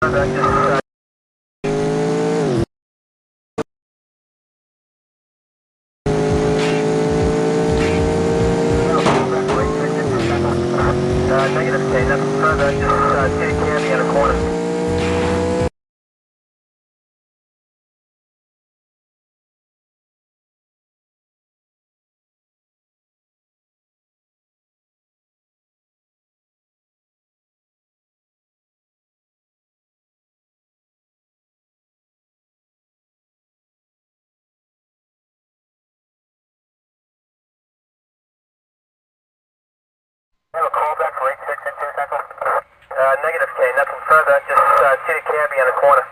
Negative K, nothing further, just take candy in the corner. Have a call back for 86 in 2 seconds. Negative K, nothing further, just see the candy in the corner.